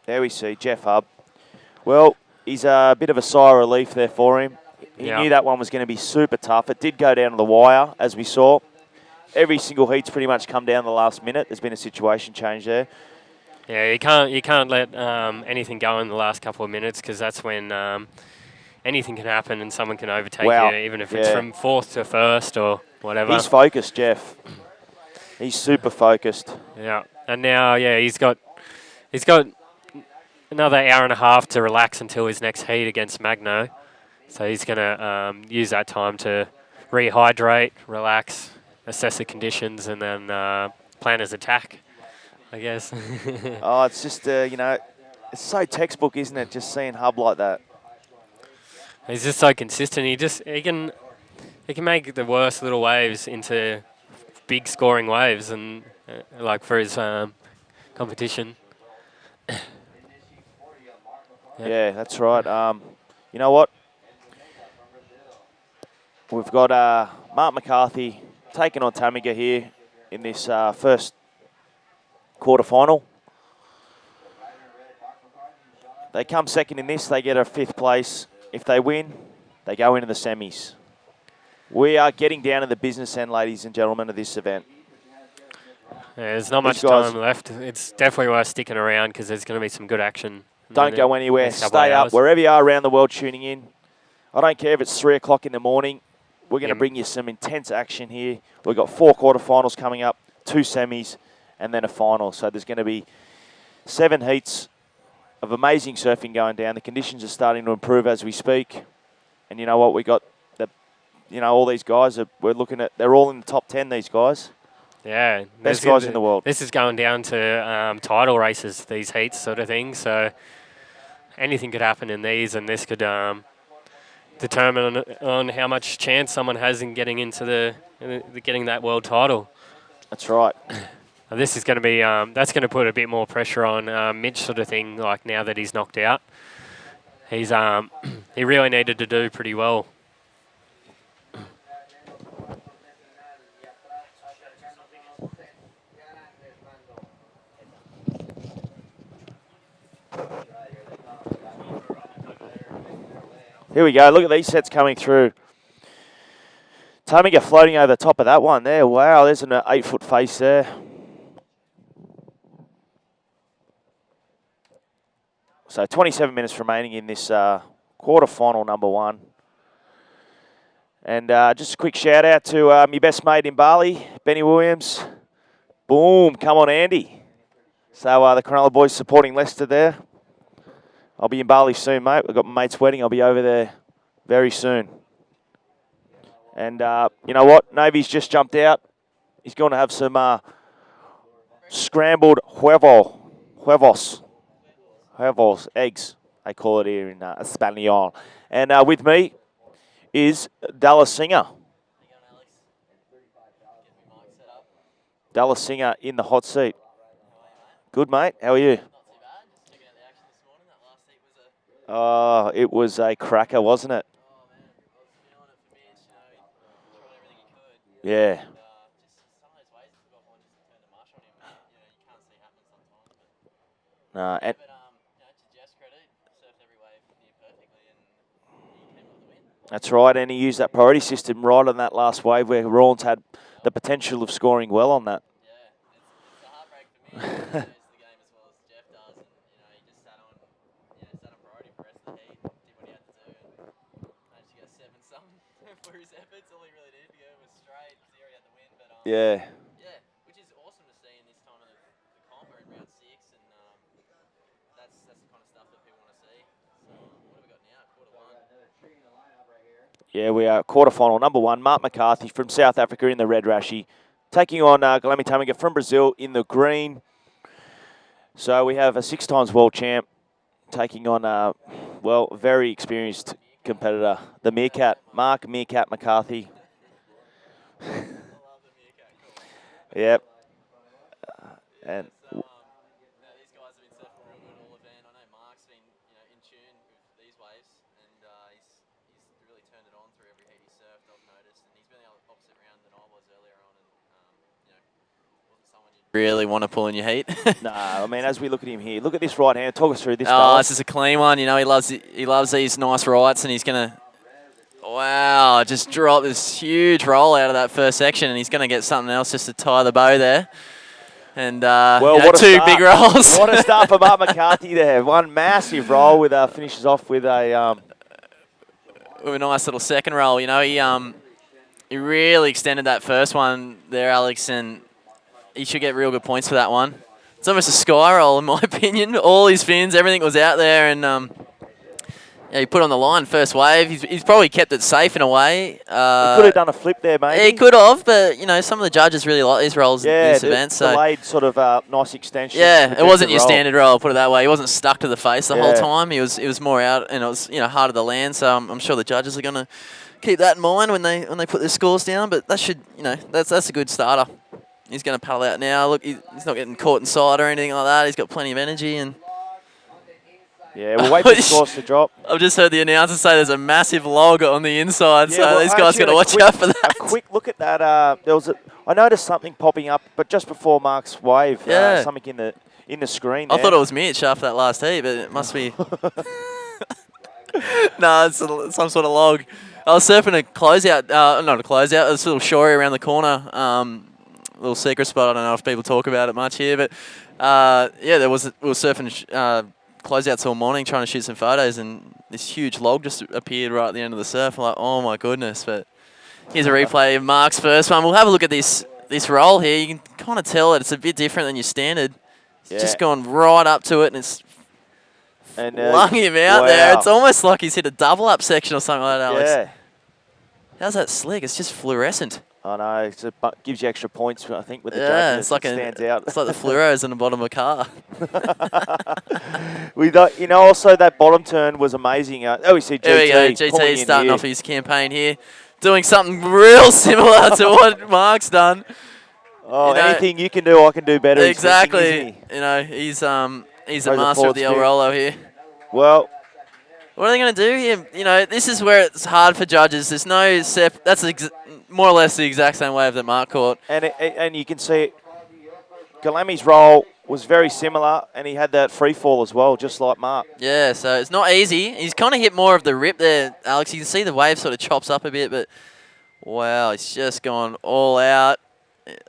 There we see Jeff Hubb. Well, he's a bit of a sigh of relief there for him. He knew that one was going to be super tough. It did go down to the wire, as we saw. Every single heat's pretty much come down the last minute. There's been a situation change there. Yeah, you can't let anything go in the last couple of minutes because that's when anything can happen and someone can overtake you, even if it's from fourth to first or whatever. He's focused, Jeff. He's super focused. Yeah, and now he's got another hour and a half to relax until his next heat against Magno. So he's going to use that time to rehydrate, relax, assess the conditions, and then plan his attack, I guess. Oh, it's just, it's so textbook, isn't it, just seeing Hub like that. He's just so consistent. He can make the worst little waves into big scoring waves, and like for his competition. Yeah, that's right. You know what? We've got Mark McCarthy taking on Tamiga here in this first quarterfinal. They come second in this, they get a 5th place. If they win, they go into the semis. We are getting down to the business end, ladies and gentlemen, of this event. Yeah, there's not much time left. It's definitely worth sticking around because there's going to be some good action. Don't go anywhere. Stay up wherever you are around the world tuning in. I don't care if it's 3 o'clock in the morning. We're going to bring you some intense action here. We've got 4 quarterfinals coming up, 2 semis, and then a final. So there's going to be 7 heats of amazing surfing going down. The conditions are starting to improve as we speak. And you know what? We got all these guys. We're looking at. They're all in the top 10. These guys. Yeah, best guys in the world. This is going down to title races, these heats sort of thing. So anything could happen in these, and this could determine on how much chance someone has in getting into getting that world title. That's right. And this is going to be that's going to put a bit more pressure on Mitch, sort of thing. Like now that he's knocked out, he's he really needed to do pretty well. Here we go. Look at these sets coming through. Tamiga floating over the top of that one there. Wow, there's an 8-foot face there. So 27 minutes remaining in this quarterfinal number 1. And just a quick shout out to my best mate in Bali, Benny Williams. Boom, come on Andy. So the Cronulla boys supporting Leicester there. I'll be in Bali soon, mate. We've got my mate's wedding. I'll be over there very soon. And you know what? Navy's just jumped out. He's going to have some scrambled huevos, eggs, they call it here in Espanol. And with me is Dallas Singer. Dallas Singer in the hot seat. Good, mate. How are you? Oh, it was a cracker, wasn't it? Yeah. And that's right, and he used that priority system right on that last wave where Rawlins had the potential of scoring well on that. Yeah. Yeah, which is awesome to see in this time of the comp. We're in round 6, and that's the kind of stuff that people want to see. So what have we got now? Quarter 1. Yeah, we are quarterfinal number 1. Mark McCarthy from South Africa in the red rashi, taking on Galami Tamiga from Brazil in the green. So we have a 6-times world champ taking on a very experienced competitor, the Meerkat, Mark Meerkat McCarthy. Yep. And these guys have been surfing real good all event. I know Mark's been in tune with these waves, and he's really turned it on through every heat he's surfed, I've noticed. And he's been the opposite round than I was earlier on, and wasn't someone you'd really want to pull in your heat. No, I mean, as we look at him here, look at this right hand. Talk us through this. Oh, Dallas. this is a clean one. You know, he loves these nice rights, and he's gonna. Wow, just drop this huge roll out of that first section, and he's gonna get something else just to tie the bow there. And well, you know, what a two start. big rolls. What a start for Mark McCarthy there. One massive roll with finishes off with a with a nice little second roll. You know, he really extended that first one there, Alex, and he should get real good points for that one. It's almost a sky roll, in my opinion. All his fins, everything was out there, and yeah, he put on the line first wave. He's probably kept it safe in a way. he could have done a flip there, maybe. He could have, but you know, some of the judges really like these rolls in this event. So delayed sort of nice extension. yeah, it wasn't your roll. standard roll. I'll put it that way. He wasn't stuck to the face the whole Yeah. time. He was more out, and it was harder to land. So I'm sure the judges are gonna keep that in mind when they put their scores down. But that should that's a good starter. He's gonna paddle out now. Look, he's not getting caught inside or anything like that. He's got plenty of energy and. Yeah, we'll wait for the scores to drop. I've just heard the announcer say there's a massive log on the inside, Yeah, so well, these guys got to watch out for that. A quick look at that. I noticed something popping up, but just before Mark's wave, Yeah. something in the screen. I there. thought it was Mitch after that last heat, but it must be. No, it's some sort of log. I was surfing a closeout, not a closeout, this little shorey around the corner. Little secret spot. I don't know if people talk about it much here, but yeah, we were surfing closeouts all morning trying to shoot some photos, and this huge log just appeared right at the end of the surf. I'm like, oh my goodness! But here's a replay of Mark's first one. We'll have a look at this roll here. You can kind of tell that it's a bit different than your standard. It's just gone right up to it, and it's flung him out there. It's almost like he's hit a double up section or something like that, Alex. Yeah. How's that slick? It's just fluorescent. I know. Gives you extra points, I think, with the Yeah, judges. it's like stands out. It's like the fluoros in the bottom of a car. Also that bottom turn was amazing. We see GT. There we go. pulling GT in starting here. off his campaign here, doing something real similar to what Mark's done. Oh, you know, anything you can do, I can do better. Exactly. Thinking, isn't he? You know, he's the Throws master forward of the El spin. Rolo here. Well, What are they going to do here? You know, this is where it's hard for judges. There's no that's more or less the exact same wave that Mark caught. and you can see Galami's roll was very similar, and he had that free fall as well, just like Mark. Yeah, so it's not easy. He's kind of hit more of the rip there, Alex. You can see the wave sort of chops up a bit, but wow, he's just gone all out.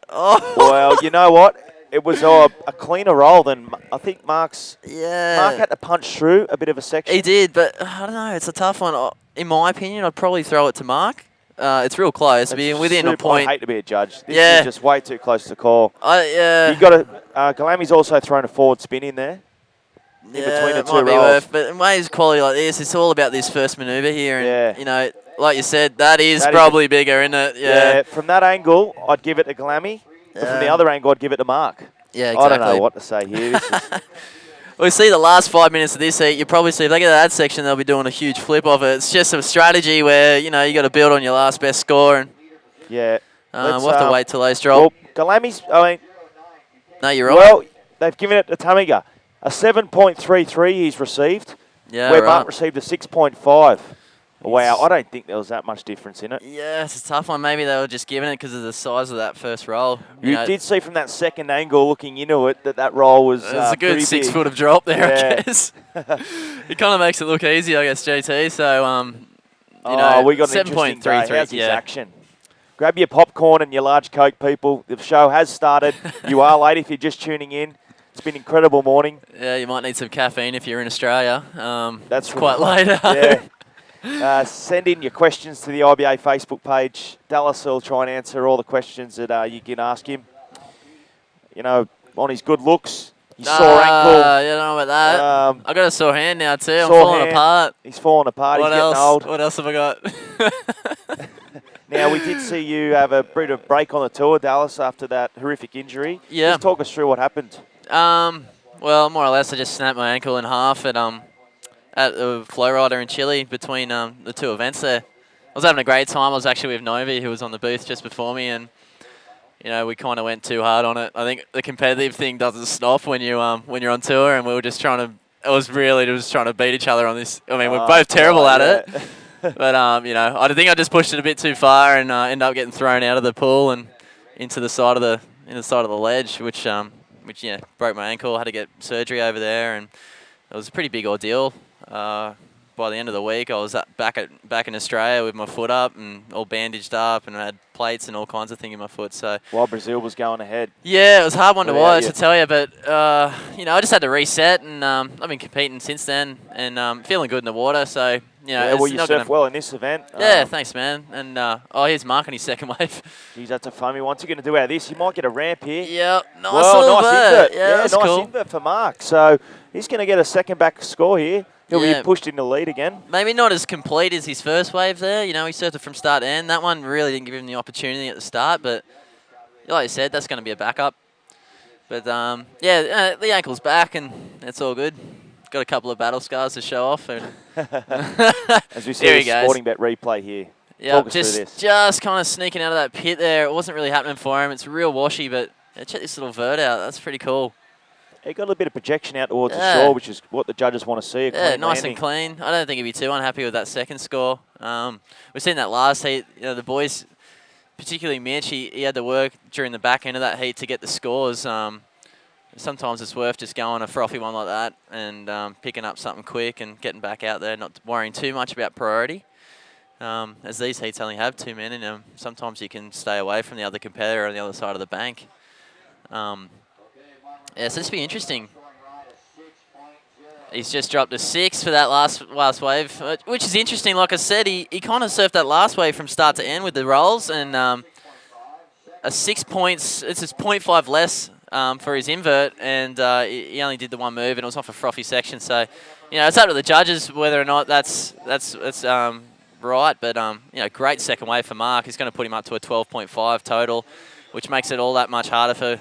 Oh. Well, you know what? It was a cleaner roll than I think Mark's. Yeah. Mark had to punch through a bit of a section. He did, but I don't know. It's a tough one. In my opinion, I'd probably throw it to Mark. It's real close. Being within a point. I hate to be a judge. This Yeah. is just way too close to call. Yeah. You got to. Galami's also thrown a forward spin in there. Yeah, between the it two might be rolls. worth. But in waves quality like this, it's all about this first manoeuvre here. And, Yeah. you know, like you said, that is That is probably bigger, isn't it? Yeah. From that angle, I'd give it to Galami. But from the other angle, I'd give it to Mark. Yeah, exactly. I don't know what to say here. This is, We see the last 5 minutes of this heat. You probably see if they get to that section, they'll be doing a huge flip of it. It's just a strategy where you got to build on your last best score, and yeah. we'll have to wait till those drop. Well, Galami's. I mean, No, you're right. well, they've given it to Tamiga. A 7.33 he's received, Yeah, where right. Mark received a 6.5. Wow, I don't think there was that much difference in it. Yeah, it's a tough one. Maybe they were just giving it because of the size of that first roll. You did see from that second angle, looking into it, that roll was. There's a good pretty 6 big. foot of drop there, Yeah. I guess. It kind of makes it look easy, I guess, JT. So, We got an interesting day. 7.33. How's his Yeah. action? Grab your popcorn and your large Coke, people. The show has started. You are late if you're just tuning in. It's been an incredible morning. Yeah, you might need some caffeine if you're in Australia. That's it's quite right. late. Yeah. Send in your questions to the IBA Facebook page. Dallas will try and answer all the questions that you can ask him. On his good looks, his sore ankle. Yeah, I don't know about that. I got a sore hand now too. I'm sore falling hand. apart. He's falling apart. What He's else? getting old. What else have I got? Now, we did see you have a bit of break on the tour, Dallas, after that horrific injury. Yeah. Just talk us through what happened. Well, more or less, I just snapped my ankle in half at the flow rider in Chile between the two events there. I was having a great time. I was actually with Novi, who was on the booth just before me, and we kind of went too hard on it. I think the competitive thing doesn't stop when you're on tour, and we were just trying to beat each other on this. I mean, we're both terrible at it. But, I think I just pushed it a bit too far and ended up getting thrown out of the pool and into the side of in the side of the ledge, which yeah, broke my ankle. Had to get surgery over there, and it was a pretty big ordeal. By the end of the week, I was back in Australia with my foot up and all bandaged up, and I had plates and all kinds of things in my foot. So while Brazil was going ahead. yeah, it was a hard one to watch, you. I tell you. But I just had to reset, and I've been competing since then, and feeling good in the water. So yeah, well, you surf well in this event. Yeah, thanks, man. And here's Mark on his second wave. Geez, that's a foamy. Once you're going to do out of this, you might get a ramp here. Yeah, nice well, nice invert. Yeah, that's nice cool. invert for Mark. So he's going to get a second back score here. He'll be pushed into lead again. Maybe not as complete as his first wave there. He surfed it from start to end. That one really didn't give him the opportunity at the start, but like you said, that's going to be a backup. But the ankle's back, and it's all good. Got a couple of battle scars to show off. And as we see the Sporting Bet replay here. Yeah, just kind of sneaking out of that pit there. It wasn't really happening for him. It's real washy, but check this little vert out. That's pretty cool. He got a little bit of projection out towards the shore, which is what the judges want to see. Yeah, nice and clean. I don't think he'd be too unhappy with that second score. We've seen that last heat. The boys, particularly Mitch, he had to work during the back end of that heat to get the scores. Sometimes it's worth just going a frothy one like that and picking up something quick and getting back out there, not worrying too much about priority. As these heats only have 2 men in them, sometimes you can stay away from the other competitor on the other side of the bank. Yeah, so this will be interesting. He's just dropped a 6 for that last wave, which is interesting. Like I said, he kind of surfed that last wave from start to end with the rolls, and a 6 points, it's just 0.5 less for his invert, and he only did the one move, and it was off a frothy section. So, it's up to the judges whether or not that's right. But great second wave for Mark. He's going to put him up to a 12.5 total, which makes it all that much harder for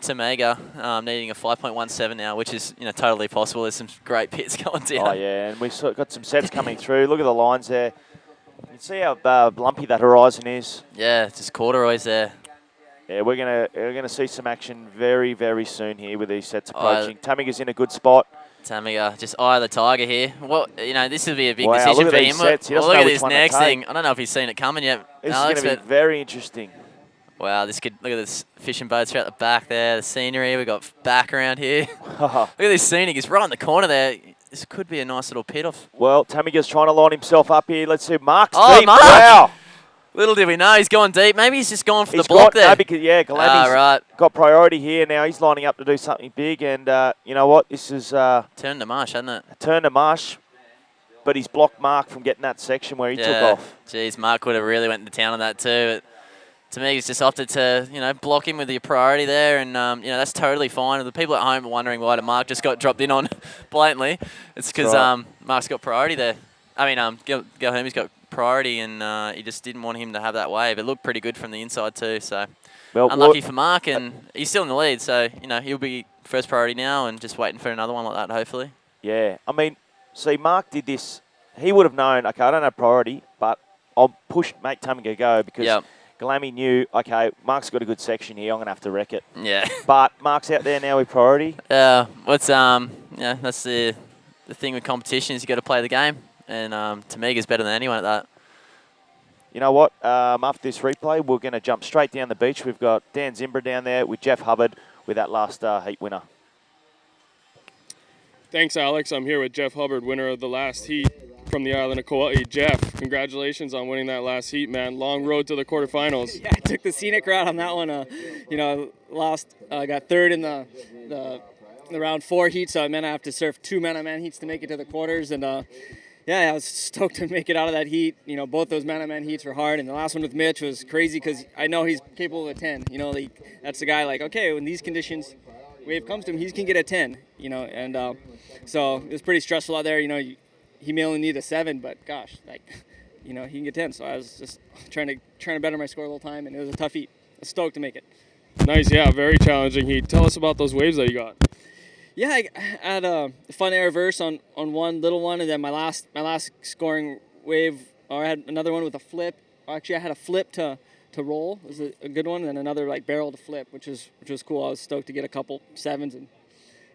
Tamega, needing a 5.17 now, which is totally possible. There's some great pits going down. Oh yeah, and we've got some sets coming through. Look at the lines there. You can see how lumpy that horizon is. Yeah, just corduroys there. Yeah, we're gonna see some action very, very soon here with these sets approaching. Tamega's in a good spot. Tamega, just eye of the tiger here. Well, this will be a big wow, decision look for at him. Sets. Look at this next thing. I don't know if he's seen it coming yet. This is going to be very interesting. Wow, look at this fishing boats right at the back there. The scenery, we've got back around here. Look at this scenic. It's right in the corner there. This could be a nice little pit off. Well, Tamega's trying to line himself up here. Let's see. Mark's deep. Mark! Wow. Little did we know, he's gone deep. Maybe he's just gone for the block there. No, because, Galami's got priority here now. He's lining up to do something big. And you know what? This is... turn to marsh, hasn't it? Turn to marsh. But he's blocked Mark from getting that section where he took off. Jeez, Mark would have really went to town on that too. To me, he's just opted to, block him with the priority there, and that's totally fine. The people at home are wondering why Mark just got dropped in on blatantly. It's because Mark's got priority there. I mean, Galami's got priority, and he just didn't want him to have that wave. It looked pretty good from the inside too. So unlucky for Mark, and he's still in the lead. So he'll be first priority now, and just waiting for another one like that, hopefully. Yeah, I mean, see, Mark did this. He would have known. Okay, I don't have priority, but I'll make Tamega go because. Galami knew, okay, Mark's got a good section here. I'm going to have to wreck it. Yeah. But Mark's out there now with priority. Yeah. That's the thing with competition is you got to play the game, and Tamega's better than anyone at that. You know what? After this replay, we're going to jump straight down the beach. We've got Dan Zimbra down there with Jeff Hubbard with that last heat winner. Thanks, Alex. I'm here with Jeff Hubbard, winner of the last heat from the island of Kauai. Jeff, congratulations on winning that last heat, man. Long road to the quarterfinals. Yeah, I took the scenic route on that one. Got third in the round 4 heat, so I meant I have to surf 2 man-on-man heats to make it to the quarters. And I was stoked to make it out of that heat. Both those man-on-man heats were hard, and the last one with Mitch was crazy because I know he's capable of a 10. That's the guy. Okay, when these conditions wave comes to him, he can get a 10. So it was pretty stressful out there. He may only need a 7, but gosh, he can get 10. So I was just trying to better my score a little time, and it was a tough heat. I was stoked to make it. Nice, yeah, very challenging heat. Tell us about those waves that you got. Yeah, I had a fun air reverse on one little one, and then my last scoring wave, or I had another one with a flip. Actually, I had a flip to roll. It was a good one, and then another barrel to flip, which was cool. I was stoked to get a couple 7s and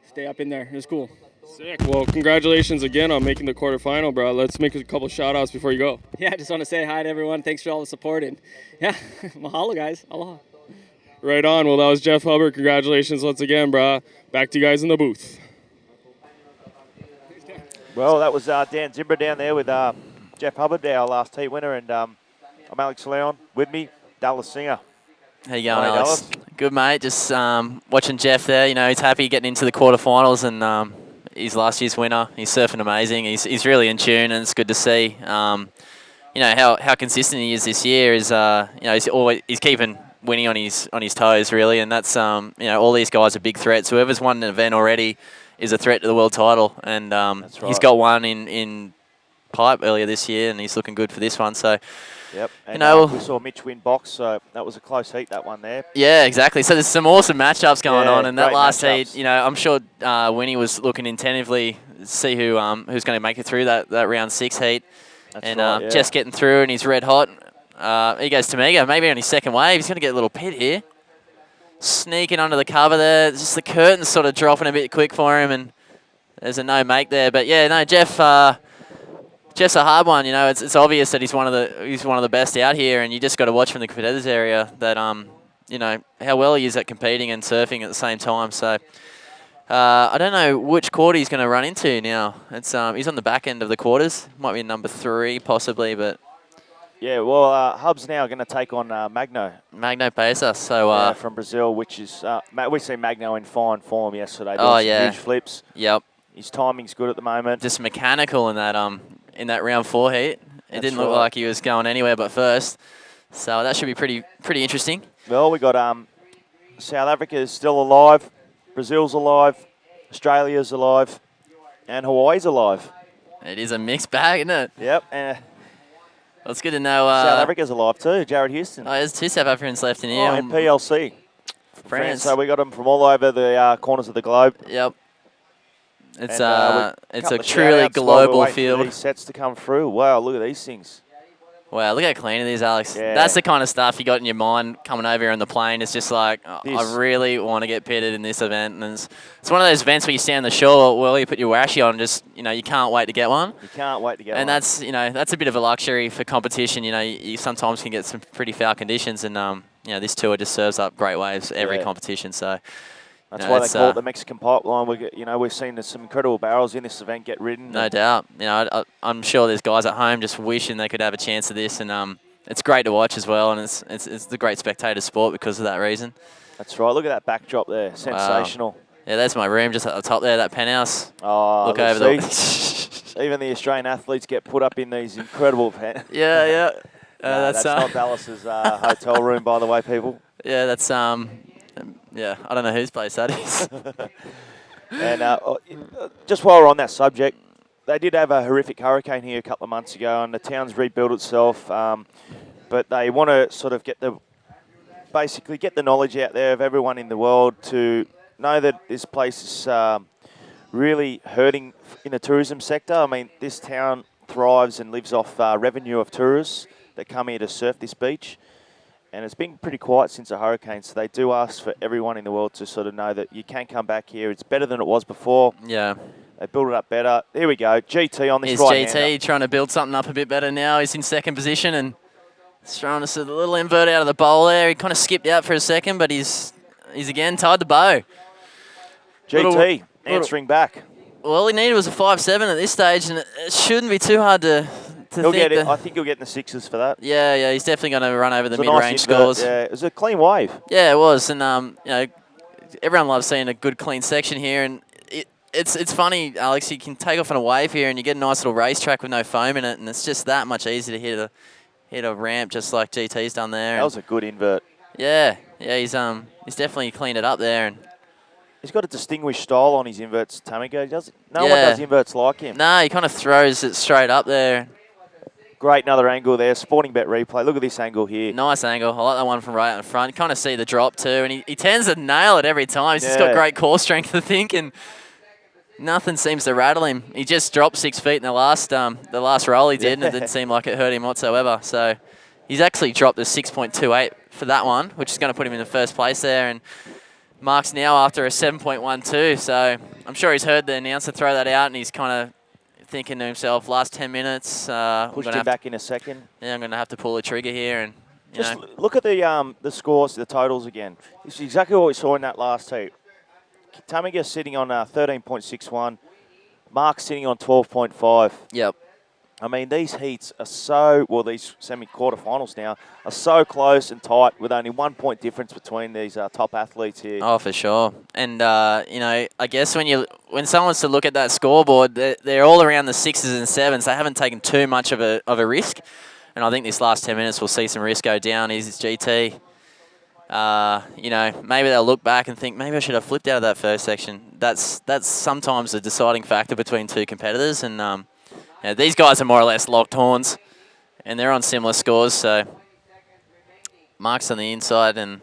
stay up in there. It was cool. Sick. Well, congratulations again on making the quarterfinal, bro. Let's make a couple shout-outs before you go. Yeah, I just want to say hi to everyone. Thanks for all the support. And, yeah, mahalo, guys. Aloha. Right on. Well, that was Jeff Hubbard. Congratulations once again, brah. Back to you guys in the booth. Well, that was Dan Zimber down there with Jeff Hubbard, our last heat winner, and I'm Alex Leon. With me, Dallas Singer. How you going, Hi, Alex? Dallas. Good, mate. Just watching Jeff there. You know, he's happy getting into the quarterfinals, and he's last year's winner. He's surfing amazing. He's really in tune, and it's good to see. You know how consistent he is this year. Is you know he's keeping winning on his toes really, and that's you know all these guys are big threats. Whoever's won an event already is a threat to the world title, and That's right. he's got one in pipe earlier this year, and he's looking good for this one. So. Yep. And, You know, we saw Mitch win box, so that was a close heat, that one there. Yeah, exactly. So there's some awesome matchups going Yeah, on, and that great last matchups. heat, you know, I'm sure Winnie was looking attentively to see who's going to make it through that round 6 heat. That's And right, yeah. Jeff's getting through, and he's red hot. He goes to Mega, maybe on his second wave. He's going to get a little pit here. Sneaking under the cover there. Just the curtain's sort of dropping a bit quick for him, and there's a no make there. But yeah, no, Jeff's a hard one. You know, it's obvious that he's one of the best out here, and you just got to watch from the competitors area that you know how well he is at competing and surfing at the same time. So I don't know which quarter he's going to run into now. It's he's on the back end of the quarters. Might be number 3 possibly, but Yeah, well, Hub's now going to take on Magno Magno Pesa. So from Brazil, which is we see Magno in fine form yesterday. Oh, doing some yeah. huge flips. yep, His timing's good at the moment. just mechanical in that round 4 heat. It That's didn't look right. like he was going anywhere but first. So that should be pretty interesting. Well, we got South Africa is still alive, Brazil's alive, Australia's alive, and Hawaii's alive. It is a mixed bag, isn't it? Yep, and Well, it's good to know. South Africa's alive too. Jared Houston. Oh, there's 2 South Africans left in here. Oh, and PLC. France. So we got them from all over the corners of the globe. Yep. It's And, it's couple a of truly shout-outs while we're global waiting for field. these sets to come through. Wow, look at these things. Wow, look how clean it is, Alex. Yeah. That's the kind of stuff you got in your mind coming over here on the plane. It's just like, oh, This. I really want to get pitted in this event. And it's one of those events where you stand on the shore, well, you put your washi on, just, you know, you can't wait to get one. You can't wait to get And one. that's, you know, that's a bit of a luxury for competition. You know, you sometimes can get some pretty foul conditions, and you know, this tour just serves up great waves every Yeah. competition. So That's you know, why they it's, call it the Mexican pipeline. We've seen some incredible barrels in this event get ridden. no doubt. You know, I'm sure there's guys at home just wishing they could have a chance of this, and it's great to watch as well, and it's the great spectator sport because of that reason. That's right. Look at that backdrop there. Sensational. Yeah, that's my room just at the top there, that penthouse. Oh, Look look, over see? Even the Australian athletes get put up in these incredible pens. Yeah, yeah. That's not Dallas's hotel room, by the way, people. Yeah, that's yeah. I don't know whose place that is. And just while we're on that subject, they did have a horrific hurricane here a couple of months ago, and the town's rebuilt itself. But they want to sort of basically get the knowledge out there of everyone in the world to know that this place is really hurting in the tourism sector. I mean, this town thrives and lives off revenue of tourists that come here to surf this beach. And it's been pretty quiet since the hurricane, so they do ask for everyone in the world to sort of know that you can come back here. It's better than it was before. Yeah. They built it up better. There we go. GT on this Here's right GT trying to build something up a bit better now. He's in second position and he's throwing us a little invert out of the bowl there. He kind of skipped out for a second, but he's again tied the bow. GT answering back. All he needed was a 5.7 at this stage, and it shouldn't be too hard to He'll think. get it. that- I think he'll get in the sixes for that. yeah, he's definitely going to run over the It's a nice mid-range invert, scores. Yeah, it was a clean wave. Yeah, it was, and you know, everyone loves seeing a good clean section here, and it's funny, Alex. You can take off on a wave here, and you get a nice little racetrack with no foam in it, and it's just that much easier to hit a ramp just like GT's done there. That was a good invert. Yeah, he's definitely cleaned it up there, and He's got a distinguished style on his inverts, Tamigo. No one Yeah. does inverts like him. he kind of throws it straight up there. Great, another angle there. Sporting bet replay. Look at this angle here. Nice angle. I like that one from right in front. You kind of see the drop too, and he tends to nail it every time. He's just got Yeah. great core strength, I think, and nothing seems to rattle him. He just dropped 6 feet in the last roll he did, and it didn't seem like it hurt him whatsoever. So he's actually dropped a 6.28 for that one, which is going to put him in the first place there. And Mark's now after a 7.12, so I'm sure he's heard the announcer throw that out, and he's kind of thinking to himself, last 10 minutes. Pushed him back in a second. Yeah, I'm going to have to pull the trigger here, and You Just know. look at the scores, the totals again. This is exactly what we saw in that last heat. Tamiga sitting on 13.61. Mark's sitting on 12.5. Yep. I mean, these heats are so, well, these semi-quarterfinals now are so close and tight with only 1 point difference between these top athletes here. Oh, for sure. And, you know, I guess when someone's to look at that scoreboard, they're all around the 6s and 7s. They haven't taken too much of a risk. And I think this last 10 minutes we'll see some risk go down. He's GT. You know, maybe they'll look back and think, maybe I should have flipped out of that first section. That's sometimes a deciding factor between two competitors. And yeah, these guys are more or less locked horns, and they're on similar scores. So Mark's on the inside, and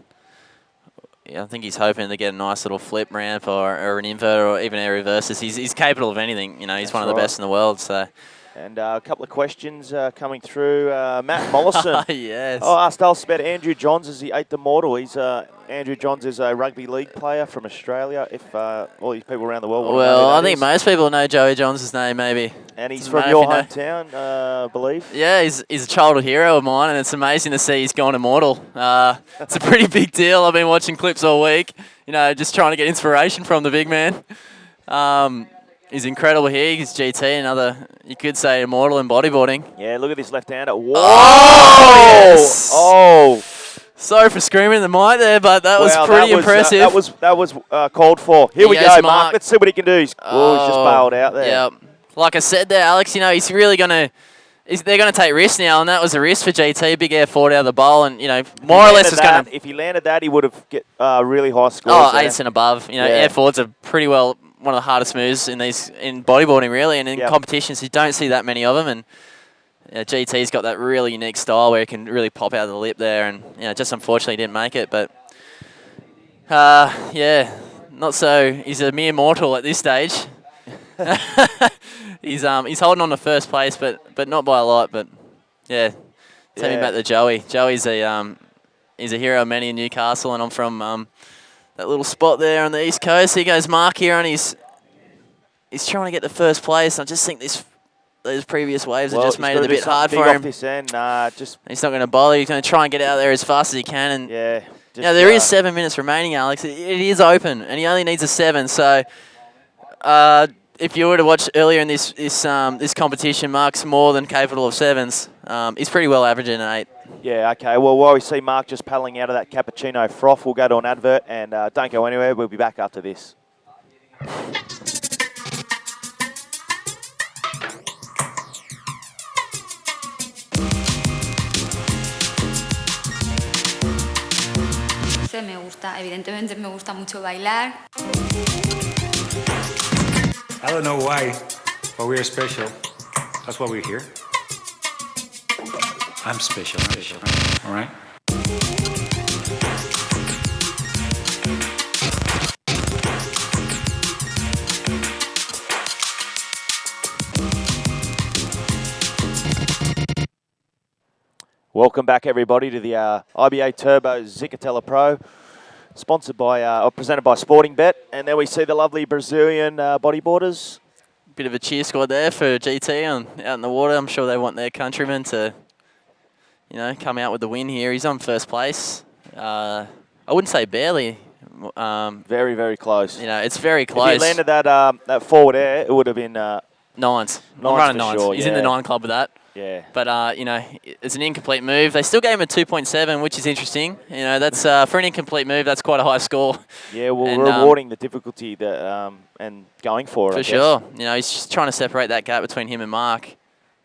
yeah, I think he's hoping to get a nice little flip ramp or an invert or even air reverses. He's capable of anything. You know, he's one of the best in the world. So. And a couple of questions coming through. Matt Mollison. Yes. Oh, asked us about Andrew Johns as the 8th Immortal. Andrew Johns is a rugby league player from Australia. If all these people around the world want to know Well, who I that think is. most people know Joey Johns' name, maybe. And he's Doesn't from matter your if you know. hometown, I believe. Yeah, he's a childhood hero of mine, and it's amazing to see he's gone immortal. It's a pretty big deal. I've been watching clips all week, you know, just trying to get inspiration from the big man. He's incredible here. He's GT, another, you could say, immortal in bodyboarding. Yeah, look at this left-hander. Whoa! Oh, yes! Oh! Sorry for screaming the mic there, but that was pretty impressive. That was called for. Here we Yes, go, Mark. Mark. Let's see what he can do. He's just bailed out there. Yeah, like I said there, Alex, you know, he's really going to... They're going to take risks now, and that was a risk for GT. Big air forward out of the bowl, and, you know, more or less it's going to... If he landed that, he would have get really high scores. Oh, there. 8s and above. You know, Yeah. air forwards are pretty well one of the hardest moves in bodyboarding, really, and in Yep. competitions, you don't see that many of them. And GT's got that really unique style where he can really pop out of the lip there, and you know, just unfortunately didn't make it. But yeah, not so. He's a mere mortal at this stage. He's holding on to first place, but not by a lot. But yeah, take me back to Joey. Joey's he's a hero of many in Newcastle, and I'm from that little spot there on the east coast. Here goes Mark here, and he's trying to get the first place. I just think those previous waves have just made it a bit hard for him. This end. He's not going to bother. He's going to try and get out there as fast as he can. And Yeah. now there is 7 minutes remaining, Alex. It is open, and he only needs a 7. So if you were to watch earlier in this competition, Mark's more than capable of 7s. He's pretty well averaging an 8. Yeah, okay. Well, while we see Mark just paddling out of that cappuccino froth, we'll go to an advert, and don't go anywhere. We'll be back after this. Me gusta, evidentemente me gusta mucho bailar. I don't know why, but we're special. That's why we're here. I'm special, all right? Welcome back, everybody, to the IBA Turbo Zicatela Pro, sponsored by or presented by Sporting Bet. And there we see the lovely Brazilian bodyboarders. Bit of a cheer squad there for GT out in the water. I'm sure they want their countrymen to, you know, come out with the win here. He's on first place. I wouldn't say barely. Very, very close. You know, it's very close. If he landed that forward air, it would have been 9s. I'm Nines running for 9s. sure, He's in the yeah. 9 club with that. yeah. But, you know, it's an incomplete move. They still gave him a 2.7, which is interesting. You know, that's for an incomplete move, that's quite a high score. Yeah, well, And, rewarding the difficulty that and going for it. I For guess. sure. You know, he's just trying to separate that gap between him and Mark.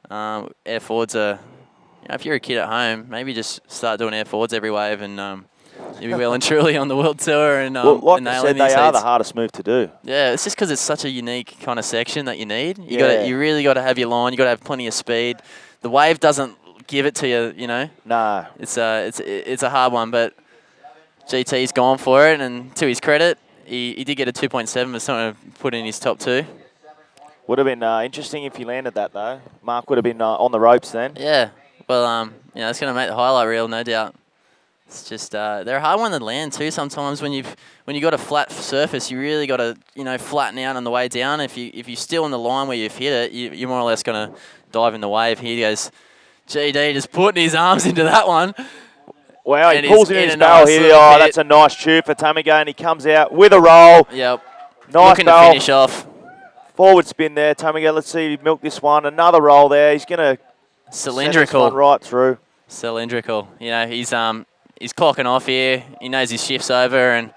Air forwards are, you know, if you're a kid at home, maybe just start doing air forwards every wave, and you'll be well and truly on the world tour. And Well, like and I nailing said, they these are the heats. hardest move to do. Yeah, it's just because it's such a unique kind of section that you need. Yeah. You really got to have your line. You got to have plenty of speed. The wave doesn't give it to you. You know, Nah. it's a hard one, but GT's gone for it, and to his credit, he did get a 2.7, but something to put in his top 2. Would have been interesting if he landed that, though. Mark would have been on the ropes then. Yeah, well, you know, it's going to make the highlight reel, no doubt. It's just they're a hard one to land too. Sometimes when you got a flat surface, you really got to, you know, flatten out on the way down. If you're still on the line where you've hit it, you're more or less going to dive in the wave. Here he goes, GD just putting his arms into that one. Wow, he And pulls he's in in his a barrel nice here. little Oh, pit. that's a nice tube for Tamigo, and he comes out with a roll. Yep. Nice Looking to barrel. finish off. Forward spin there, Tamigo. Let's see if he milk this one. Another roll there. He's going to send this Cylindrical. one right through. Cylindrical. You know, he's clocking off here. He knows his shift's over, and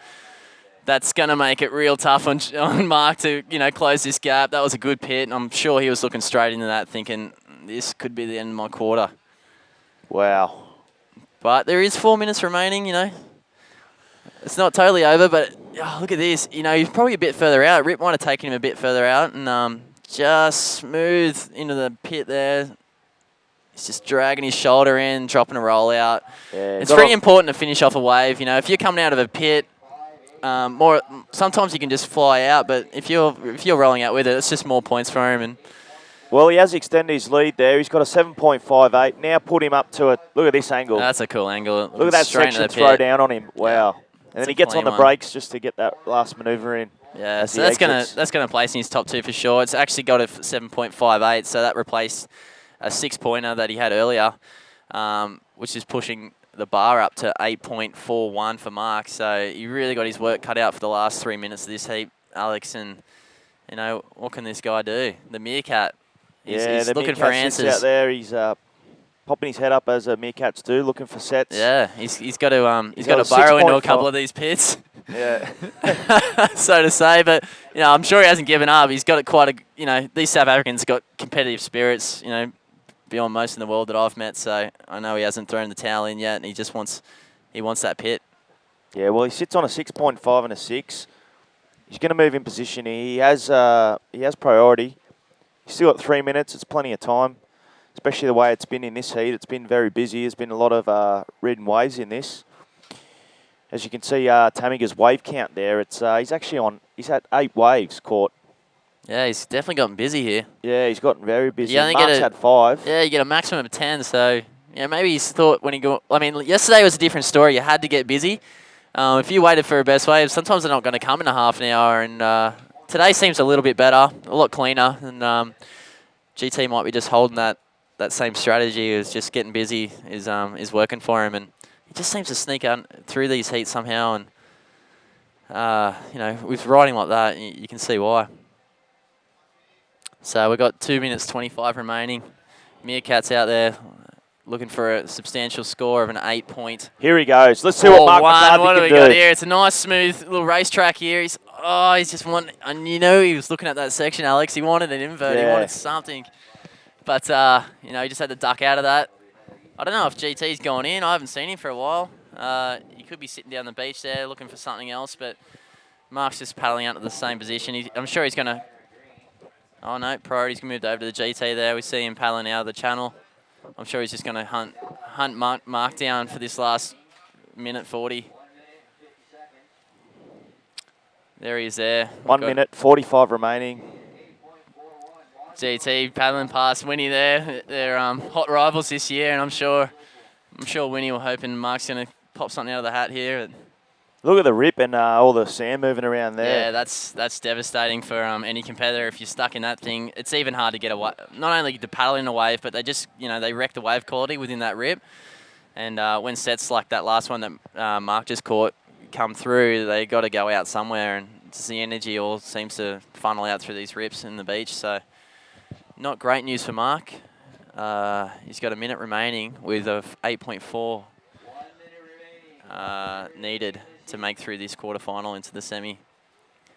that's going to make it real tough on Mark to, you know, close this gap. That was a good pit. I'm sure he was looking straight into that thinking, this could be the end of my quarter. Wow. But there is 4 minutes remaining, you know. It's not totally over, but oh, look at this. You know, he's probably a bit further out. Rip might have taken him a bit further out, and just smooth into the pit there. He's just dragging his shoulder in, dropping a roll out. Yeah, It's pretty important to finish off a wave. You know, if you're coming out of a pit, sometimes you can just fly out, but if you're rolling out with it, it's just more points for him. And well, he has extended his lead there. He's got a 7.58. Now put him up to a, look at this angle. that's a cool angle. Look at that Straight into section the throw pit. down on him. Wow. And That's then he a gets on clean the one. brakes just to get that last manoeuvre in. Yeah, as so he that's exits. gonna place in his top two for sure. It's actually got a 7.58, so that replaced a 6-pointer that he had earlier, which is pushing the bar up to 8.41 for Mark. So he really got his work cut out for the last 3 minutes of this heat, Alex. And you know, what can this guy do? The Meerkat. He's the looking for Meerkat sits answers. out there. He's popping his head up as Meerkats do, looking for sets. Yeah, he's got to He's got got to a burrow into a 6.5. couple of these pits. Yeah. So to say, but you know, I'm sure he hasn't given up. He's got quite a, you know, these South Africans got competitive spirits, you know, beyond most in the world that I've met. So I know he hasn't thrown the towel in yet, and he wants that pit. Yeah, well, he sits on a 6.5 and a 6. He's going to move in position. He has priority. He's still got 3 minutes. It's plenty of time, especially the way it's been in this heat. It's been very busy. There's been a lot of ridden waves in this. As you can see, Tamiga's wave count there. It's he's had 8 waves caught. Yeah, he's definitely gotten busy here. Yeah, he's gotten very busy. You only Mark's get a- had 5. Yeah, you get a maximum of 10. So yeah, maybe he's thought when he go. I mean, yesterday was a different story. You had to get busy. If you waited for a best wave, sometimes they're not going to come in a half an hour. And today seems a little bit better, a lot cleaner. And GT might be just holding that same strategy. Is just getting busy is working for him, and he just seems to sneak out through these heats somehow. And you know, with riding like that, you can see why. So we've got 2 minutes 25 remaining. Meerkat's out there looking for a substantial score of an 8-point. Here he goes. Let's see what Mark McCarthy What do can we got do. here? It's a nice, smooth little racetrack here. He's just wanting, and you know he was looking at that section, Alex. He wanted an invert. He Yeah. wanted something. But, you know, he just had to duck out of that. I don't know if GT's gone in. I haven't seen him for a while. He could be sitting down the beach there looking for something else, but Mark's just paddling out to the same position. I'm sure he's going to... Oh, no, priority's moved over to the GT there. We see him paddling out of the channel. I'm sure he's just going to hunt Mark down for this last minute 40. There he is there. 1 minute, 45 remaining. GT paddling past Winnie there. They're hot rivals this year, and I'm sure Winnie will hoping Mark's going to pop something out of the hat here. Look at the rip and all the sand moving around there. Yeah, that's devastating for any competitor. If you're stuck in that thing, it's even hard to get away. Not only to paddle in a wave, but they just, you know, they wreck the wave quality within that rip. And when sets like that last one that Mark just caught come through, they got to go out somewhere, and just the energy all seems to funnel out through these rips in the beach. So not great news for Mark. He's got a minute remaining with a 8.4 needed to make through this quarterfinal into the semi.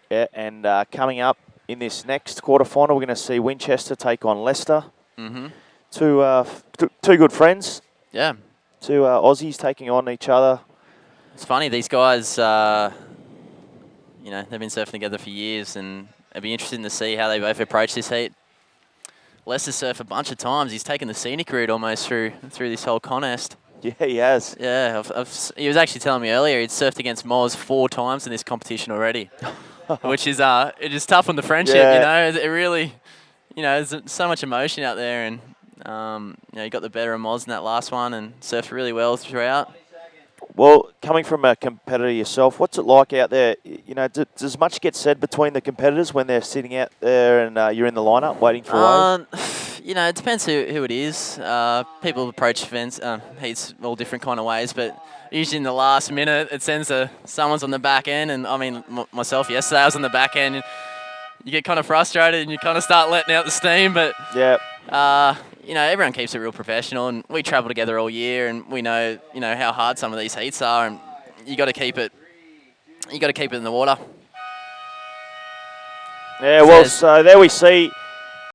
Yeah, and coming up in this next quarterfinal, we're going to see Winchester take on Leicester. Mm-hmm. Two good friends. Yeah. Two Aussies taking on each other. It's funny, these guys, you know, they've been surfing together for years, and it'd be interesting to see how they both approach this heat. Leicester surfed a bunch of times. He's taken the scenic route almost through this whole contest. Yeah, he has. Yeah, he was actually telling me earlier he'd surfed against Moz 4 times in this competition already, which is it is tough on the friendship. Yeah. You know, it really, you know, there's so much emotion out there, and you know, he got the better of Moz in that last one and surfed really well throughout. Well, coming from a competitor yourself, what's it like out there? You know, does much get said between the competitors when they're sitting out there and you're in the lineup waiting for a wave? it depends who it is. People approach heats all different kind of ways, but usually in the last minute, it sends someone's on the back end, and I mean myself yesterday, I was on the back end, and you get kind of frustrated and you kind of start letting out the steam, but Yeah. everyone keeps it real professional, and we travel together all year, and we know how hard some of these heats are, and you got to keep it in the water. Yeah, well, so there we see